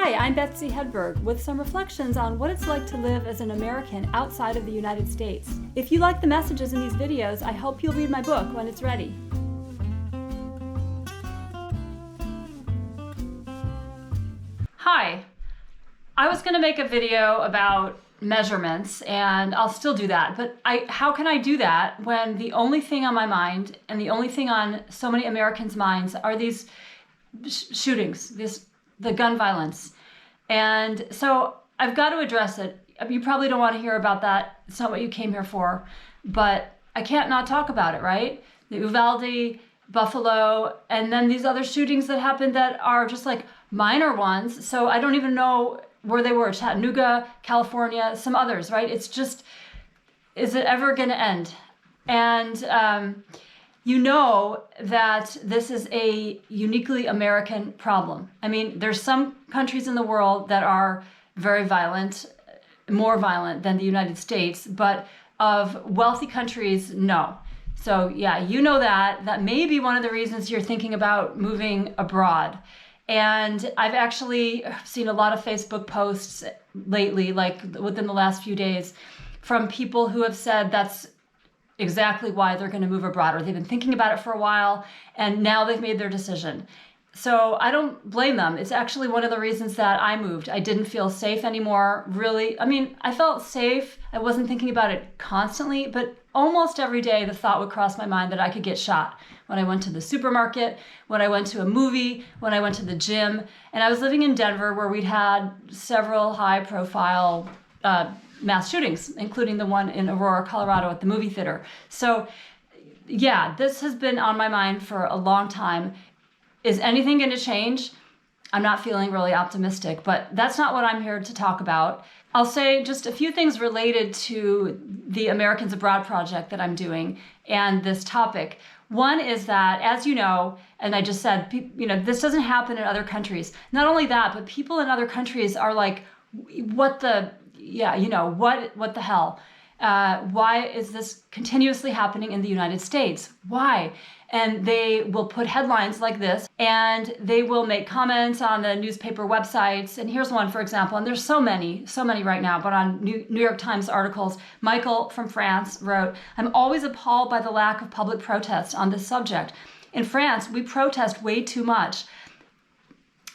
Hi, I'm Betsy Hedberg with some reflections on what it's like to live as an American outside of the United States. If you like the messages in these videos, I hope you'll read my book when it's ready. Hi, I was going to make a video about measurements, and I'll still do that, but how can I do that when the only thing on my mind and the only thing on so many Americans' minds are these shootings, the gun violence. And so I've got to address it. You probably don't want to hear about that. It's not what you came here for, but I can't not talk about it, right? The Uvalde, Buffalo, and then these other shootings that happened that are just like minor ones. So I don't even know where they were. Chattanooga, California, some others, right? It's just, is it ever going to end? And you know that this is a uniquely American problem. I mean, there's some countries in the world that are very violent, more violent than the United States, but of wealthy countries, no. So yeah, you know that may be one of the reasons you're thinking about moving abroad. And I've actually seen a lot of Facebook posts lately, like within the last few days, from people who have said that's exactly why they're going to move abroad, or they've been thinking about it for a while and now they've made their decision. So I don't blame them. It's actually one of the reasons that I moved. I didn't feel safe anymore, really. I mean, I felt safe. I wasn't thinking about it constantly, but almost every day the thought would cross my mind that I could get shot. When I went to the supermarket, when I went to a movie, when I went to the gym. And I was living in Denver where we'd had several high-profile mass shootings, including the one in Aurora, Colorado at the movie theater. So yeah, this has been on my mind for a long time. Is anything going to change? I'm not feeling really optimistic, but that's not what I'm here to talk about. I'll say just a few things related to the Americans Abroad project that I'm doing and this topic. One is that, as you know, and I just said, this doesn't happen in other countries. Not only that, but people in other countries are like, what the hell? Why is this continuously happening in the United States? Why? And they will put headlines like this, and they will make comments on the newspaper websites. And here's one, for example, and there's so many right now, but on New York Times articles, Michael from France wrote, "I'm always appalled by the lack of public protest on this subject. In France, we protest way too much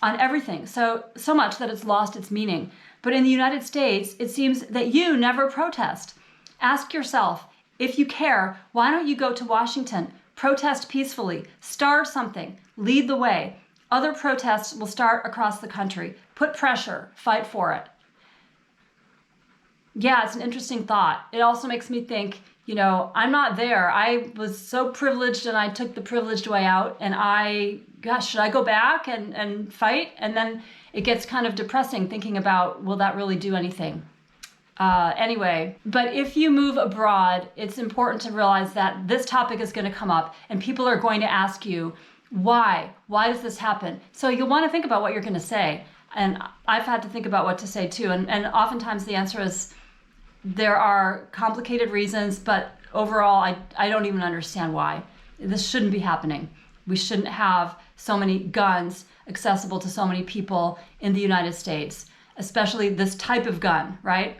on everything, so much that it's lost its meaning. But in the United States, it seems that you never protest. Ask yourself, if you care, why don't you go to Washington? Protest peacefully, start something, lead the way. Other protests will start across the country. Put pressure, fight for it." Yeah, it's an interesting thought. It also makes me think, I'm not there. I was so privileged and I took the privileged way out, and should I go back and fight? And then it gets kind of depressing thinking about, will that really do anything? Anyway, but if you move abroad, it's important to realize that this topic is going to come up and people are going to ask you, why? Why does this happen? So you'll want to think about what you're going to say. And I've had to think about what to say too. And oftentimes the answer is there are complicated reasons, but overall, I don't even understand why. This shouldn't be happening. We shouldn't have so many guns accessible to so many people in the United States, especially this type of gun, right?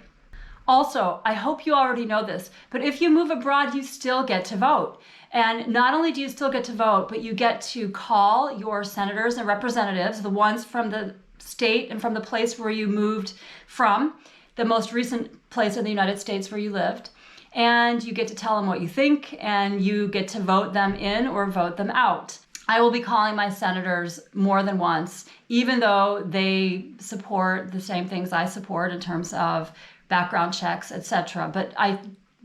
Also, I hope you already know this, but if you move abroad, you still get to vote. And not only do you still get to vote, but you get to call your senators and representatives, the ones from the state and from the place where you moved from, the most recent place in the United States where you lived, and you get to tell them what you think, and you get to vote them in or vote them out. I will be calling my senators more than once, even though they support the same things I support in terms of background checks, etc. But I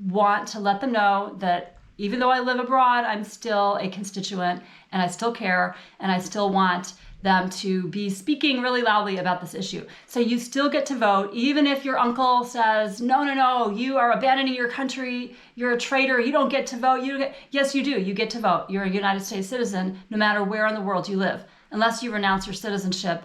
want to let them know that even though I live abroad, I'm still a constituent and I still care and I still want them to be speaking really loudly about this issue. So you still get to vote, even if your uncle says, no, you are abandoning your country, you're a traitor, you don't get to vote. Yes, you do. You get to vote. You're a United States citizen no matter where in the world you live, unless you renounce your citizenship.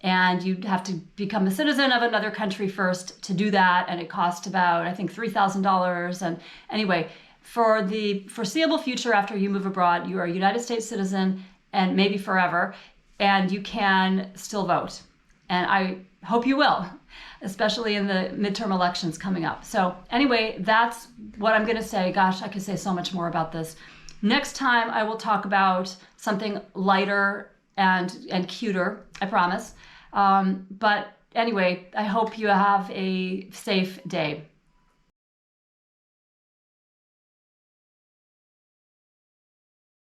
And you have to become a citizen of another country first to do that. And it costs about, I think, $3,000. And anyway, for the foreseeable future after you move abroad, you are a United States citizen and maybe forever, and you can still vote. And I hope you will, especially in the midterm elections coming up. So anyway, that's what I'm going to say. Gosh, I could say so much more about this. Next time I will talk about something lighter and cuter, I promise. But anyway, I hope you have a safe day.